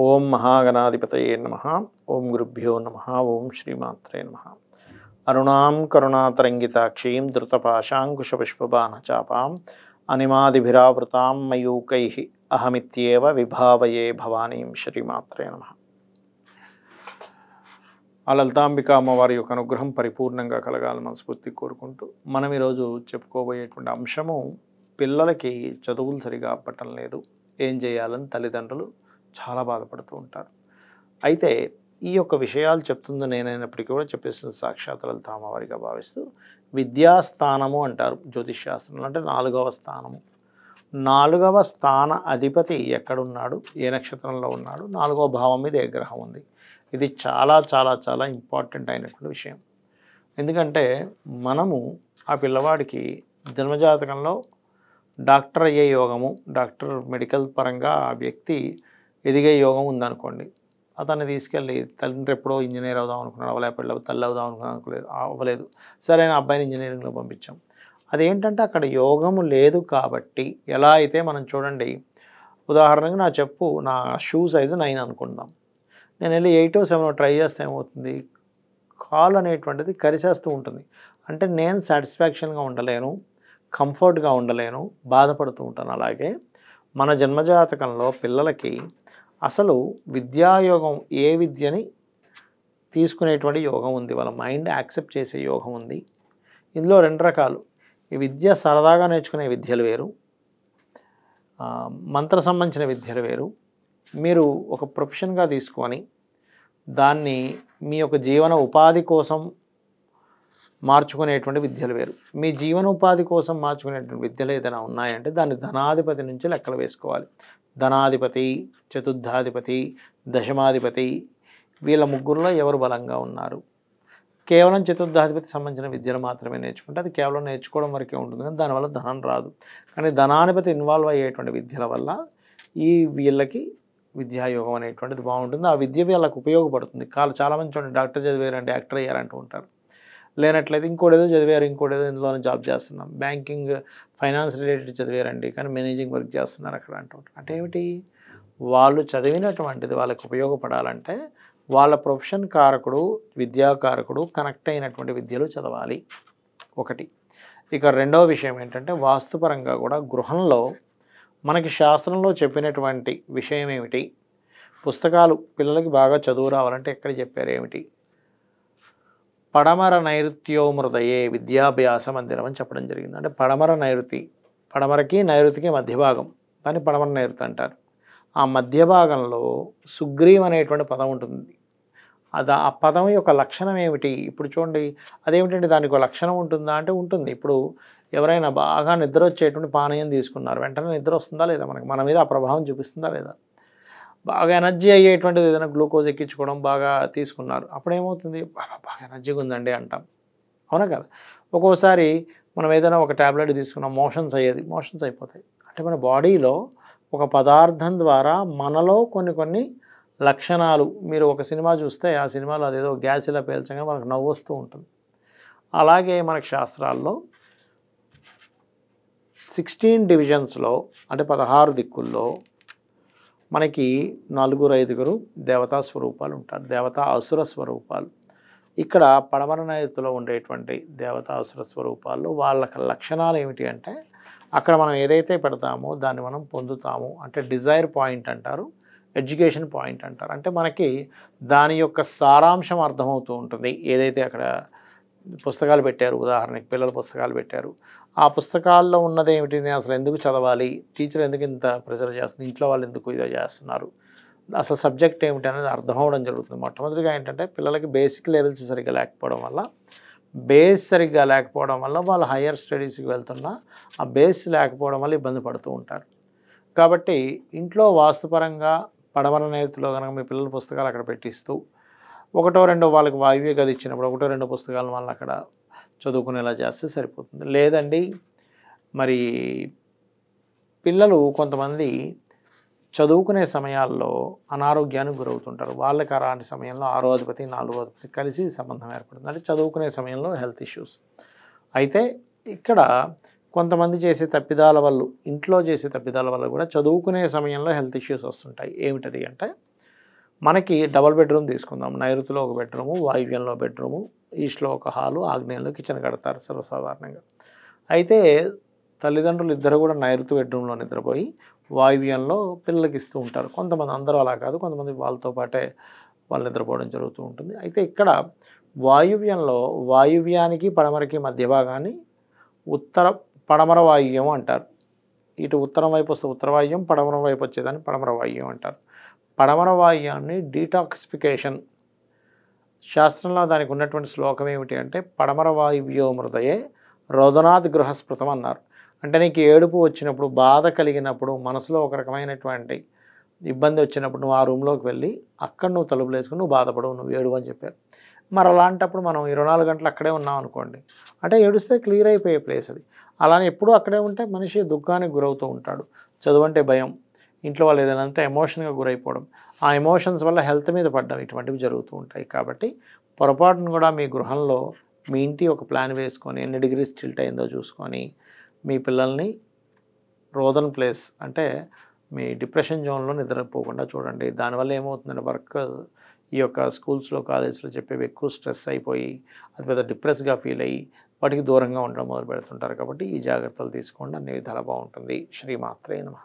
ఓం మహాగణాధిపతయే నమః. ఓం గురుభ్యో నమః. ఓం శ్రీమాత్రే నమః. అరుణాం కరుణాతరంగితాక్షీం ధృతపాశాంకుశపుష్పబాణచాపాం అనిమాదిభిరావృతాం మయూకైః అహమిత్యేవ విభావయే భవానీం శ్రీమాత్రే నమః. ఆ లలితాంబిక అమ్మవారి యొక్క అనుగ్రహం పరిపూర్ణంగా కలగాలని మనస్ఫూర్తి కోరుకుంటూ మనం ఈరోజు చెప్పుకోబోయేటువంటి అంశము, పిల్లలకి చదువులు సరిగా అప్పటం లేదు, ఏం చేయాలని తల్లిదండ్రులు చాలా బాధపడుతూ ఉంటారు. అయితే ఈ యొక్క విషయాలు చెప్తుంది నేనైనప్పటికీ కూడా చెప్పేస్తుంది సాక్షాత్ లలిత అమ్మవారిగా భావిస్తూ, విద్యాస్థానము అంటారు జ్యోతిష్ శాస్త్రంలో. అంటే 4వ స్థానము. 4వ స్థాన అధిపతి ఎక్కడున్నాడు, ఏ నక్షత్రంలో ఉన్నాడు, 4వ భావం మీద ఏ గ్రహం ఉంది. ఇది చాలా చాలా చాలా ఇంపార్టెంట్ అయినటువంటి విషయం. ఎందుకంటే మనము ఆ పిల్లవాడికి జన్మజాతకంలో డాక్టర్ అయ్యే యోగము, డాక్టర్ మెడికల్ పరంగా ఆ వ్యక్తి ఎదిగే యోగం ఉందనుకోండి, అతన్ని తీసుకెళ్ళి తండ్రి ఎప్పుడో ఇంజనీర్ అవుదాం అనుకున్నాడు, లేకపోతే తల్లి అవుదాం అనుకోలేదు, అవ్వలేదు, సరైన అబ్బాయిని ఇంజనీరింగ్లో పంపించాం. అదేంటంటే అక్కడ యోగము లేదు కాబట్టి. ఎలా అయితే మనం చూడండి, ఉదాహరణకు నా షూ సైజు 9 అనుకుందాం, నేను వెళ్ళి 8 or 7 ట్రై చేస్తే ఏమవుతుంది, కాల్ అనేటువంటిది కరిచేస్తూ ఉంటుంది. అంటే నేను సాటిస్ఫాక్షన్గా ఉండలేను, కంఫర్ట్గా ఉండలేను, బాధపడుతూ ఉంటాను. అలాగే మన జన్మజాతకంలో పిల్లలకి అసలు విద్యాయోగం, ఏ విద్యని తీసుకునేటువంటి యోగం ఉంది, వాళ్ళ మైండ్ యాక్సెప్ట్ చేసే యోగం ఉంది. ఇందులో 2 రకాలు. ఈ విద్య సరదాగా నేర్చుకునే విద్యలు వేరు, మంత్ర సంబంధించిన విద్యలు వేరు. మీరు ఒక ప్రొఫెషన్గా తీసుకొని దాన్ని మీ యొక్క జీవన ఉపాధి కోసం మార్చుకునేటువంటి విద్యలు వేరు. మీ జీవన ఉపాధి కోసం మార్చుకునేటువంటి విద్యలు ఏదైనా ఉన్నాయంటే దాన్ని ధనాధిపతి నుంచి లెక్కలు వేసుకోవాలి. ధనాధిపతి, చతుర్థాధిపతి, దశమాధిపతి, వీళ్ళ ముగ్గురులో ఎవరు బలంగా ఉన్నారు. కేవలం చతుర్థాధిపతి సంబంధించిన విద్యలు మాత్రమే నేర్చుకుంటే అది కేవలం నేర్చుకోవడం వరకే ఉంటుంది, కానీ దానివల్ల ధనం రాదు. కానీ ధనాధిపతి ఇన్వాల్వ్ అయ్యేటువంటి విద్యల వల్ల వీళ్ళకి విద్యాయోగం అనేటువంటిది బాగుంటుంది. ఆ విద్య వీళ్ళకి ఉపయోగపడుతుంది. చాలామంది చూడండి, డాక్టర్ చదివారంటే యాక్టర్ అయ్యారంటూ ఉంటారు. లేనట్లయితే ఇంకోటేదో చదివారు, ఇంకోటేదో ఇందులోనే జాబ్ చేస్తున్నాం, బ్యాంకింగ్ ఫైనాన్స్ రిలేటెడ్ చదివారండి కానీ మేనేజింగ్ వర్క్ చేస్తున్నారు అక్కడ అంటూ ఉంటారు. అంటే ఏమిటి, వాళ్ళు చదివినటువంటిది వాళ్ళకి ఉపయోగపడాలంటే వాళ్ళ ప్రొఫెషన్ కారకుడు, విద్యాకారకుడు కనెక్ట్ అయినటువంటి విద్యలు చదవాలి ఒకటి. ఇక రెండవ విషయం ఏంటంటే, వాస్తుపరంగా కూడా గృహంలో మనకి శాస్త్రంలో చెప్పినటువంటి విషయం ఏమిటి, పుస్తకాలు పిల్లలకి బాగా చదువు రావాలంటే ఎక్కడ చెప్పారు ఏమిటి, పడమర నైరుత్యోమృదయే విద్యాభ్యాస మందిరం అని చెప్పడం జరిగింది. అంటే పడమర నైరుతి, పడమరకి నైరుతికి మధ్య భాగం, దాన్ని పడమర నైరుతి అంటారు. ఆ మధ్య భాగంలో సుగ్రీవ్ అనేటువంటి పదం ఉంటుంది. ఆ పదం యొక్క లక్షణం ఏమిటి, ఇప్పుడు చూడండి, అదేమిటంటే దానికి ఒక లక్షణం ఉంటుందా అంటే ఉంటుంది. ఇప్పుడు ఎవరైనా బాగా నిద్ర వచ్చేటువంటి పానీయం తీసుకున్నారు, వెంటనే నిద్ర వస్తుందా లేదా, మన మీద ఆ ప్రభావం చూపిస్తుందా లేదా. బాగా ఎనర్జీ అయ్యేటువంటిది ఏదైనా గ్లూకోజ్ ఎక్కించుకోవడం బాగా తీసుకున్నారు, అప్పుడు ఏమవుతుంది, బాగా ఎనర్జీగా ఉందండి అంటాం, అవునా కదా. ఒక్కోసారి మనం ఏదైనా ఒక ట్యాబ్లెట్ తీసుకున్నాం, మోషన్స్ అయిపోతాయి. అంటే మన బాడీలో ఒక పదార్థం ద్వారా మనలో కొన్ని లక్షణాలు, మీరు ఒక సినిమా చూస్తే ఆ సినిమాలో అదేదో గ్యాస్ ఇలా పేల్చగానే మనకు నవ్వు వస్తూ ఉంటుంది. అలాగే మనకు శాస్త్రాల్లో 16 డివిజన్స్లో అంటే 16 దిక్కుల్లో మనకి 4-5 దేవతా స్వరూపాలు ఉంటారు, దేవతా అసుర స్వరూపాలు. ఇక్కడ పడమర నైరుతిలో ఉండేటువంటి దేవతా అసుర స్వరూపాల్లో వాళ్ళ లక్షణాలు ఏమిటి అంటే, అక్కడ మనం ఏదైతే పెడతామో దాన్ని మనం పొందుతాము. అంటే డిజైర్ పాయింట్ అంటారు, ఎడ్యుకేషన్ పాయింట్ అంటారు. అంటే మనకి దాని యొక్క సారాంశం అర్థమవుతూ ఉంటుంది. ఏదైతే అక్కడ పుస్తకాలు పెట్టారు, ఉదాహరణకి పిల్లల పుస్తకాలు పెట్టారు, ఆ పుస్తకాల్లో ఉన్నది ఏమిటి, నేను అసలు ఎందుకు చదవాలి, టీచర్ ఎందుకు ఇంత ప్రెజర్ చేస్తుంది, ఇంట్లో వాళ్ళు ఎందుకు ఇదే చేస్తున్నారు, అసలు సబ్జెక్ట్ ఏమిటి అనేది అర్థం అవ్వడం జరుగుతుంది. మొట్టమొదటిగా ఏంటంటే పిల్లలకి బేసిక్ లెవెల్స్ సరిగ్గా లేకపోవడం వల్ల వాళ్ళు హయ్యర్ స్టడీస్కి వెళ్తున్నా ఆ బేస్ లేకపోవడం వల్ల ఇబ్బంది పడుతూ ఉంటారు. కాబట్టి ఇంట్లో వాస్తుపరంగా పడమర నైరుతిలో కనుక మీ పిల్లల పుస్తకాలు అక్కడ పెట్టిస్తూ 1-2 వాళ్ళకి వాయువ్య గది ఇచ్చినప్పుడు 1-2 పుస్తకాలను వాళ్ళు అక్కడ చదువుకునేలా చేస్తే సరిపోతుంది. లేదండి, మరి పిల్లలు కొంతమంది చదువుకునే సమయాల్లో అనారోగ్యానికి గురవుతుంటారు. వాళ్ళకి అలాంటి సమయంలో 6వ అధిపతి 4వ అధిపతి కలిసి సంబంధం ఏర్పడుతుంది. అంటే చదువుకునే సమయంలో హెల్త్ ఇష్యూస్. అయితే ఇక్కడ కొంతమంది చేసే తప్పిదాల వల్ల, ఇంట్లో చేసే తప్పిదాల వల్ల కూడా చదువుకునే సమయంలో హెల్త్ ఇష్యూస్ వస్తుంటాయి. ఏమిటది అంటే, మనకి డబల్ బెడ్రూమ్ తీసుకుందాం. నైరుతిలో ఒక బెడ్రూము, వాయువ్యంలో బెడ్రూము, ఈస్ట్‌లో ఒక హాలు, ఆగ్నేయంలో కిచెన్ కడతారు సర్వసాధారణంగా. అయితే తల్లిదండ్రులు ఇద్దరు కూడా నైరుతి బెడ్రూమ్‌లో నిద్రపోయి వాయువ్యంలో పిల్లలకి ఇస్తూ ఉంటారు. కొంతమంది, అందరూ అలా కాదు, కొంతమంది వాళ్ళతో పాటే వాళ్ళు నిద్రపోవడం జరుగుతూ ఉంటుంది. అయితే ఇక్కడ వాయువ్యంలో వాయువ్యానికి పడమరకి మధ్య భాగాన్ని ఉత్తర పడమర వాయువ్యం అంటారు. ఇటు ఉత్తరం వైపు వస్తే ఉత్తర వాయువ్యం, పడమర వైపు వచ్చేదాన్ని పడమర వాయువ్యం అంటారు. పడమర వాయువ్యాన్ని డీటాక్సిఫికేషన్, శాస్త్రంలో దానికి ఉన్నటువంటి శ్లోకం ఏమిటి అంటే పడమర వాయువ్యో మృదయే రోదనాది గృహస్పృతం అన్నారు. అంటే నీకు ఏడుపు వచ్చినప్పుడు, బాధ కలిగినప్పుడు, మనసులో ఒక రకమైనటువంటి ఇబ్బంది వచ్చినప్పుడు నువ్వు ఆ రూమ్లోకి వెళ్ళి అక్కడ నువ్వు తలుపులు వేసుకుని నువ్వు బాధపడవు, నువ్వు ఏడు అని చెప్పారు. మరి అలాంటప్పుడు మనం 24 గంటలు అక్కడే ఉన్నాం అనుకోండి, అంటే ఏడుస్తే క్లియర్ అయిపోయే ప్లేస్ అది. అలానే ఎప్పుడూ అక్కడే ఉంటే మనిషి దుఃఖానికి గురవుతూ ఉంటాడు. చదువు అంటే భయం, ఇంట్లో వాళ్ళు ఏదైనా అంటే ఎమోషన్గా గురైపోవడం, ఆ ఎమోషన్స్ వల్ల హెల్త్ మీద పడ్డం, ఇటువంటివి జరుగుతూ ఉంటాయి. కాబట్టి పొరపాటును కూడా మీ గృహంలో మీ ఇంటి ఒక ప్లాన్ వేసుకొని ఎన్ని డిగ్రీస్ టిల్ట్ అయిందో చూసుకొని మీ పిల్లల్ని రోదన్ ప్లేస్ అంటే మీ డిప్రెషన్ జోన్లో నిద్రపోకుండా చూడండి. దానివల్ల ఏమవుతుందంటే వర్క్ ఈ యొక్క స్కూల్స్‌లో, కాలేజ్‌లో చెప్పేవి ఎక్కువ స్ట్రెస్ అయిపోయి అది పెద్ద డిప్రెస్‌గా ఫీల్ అయ్యి వాటికి దూరంగా ఉండడం మొదలు పెడుతుంటారు. కాబట్టి ఈ జాగ్రత్తలు తీసుకోండి, అన్ని విధాలా బాగుంటుంది. శ్రీమాత్రే నమః.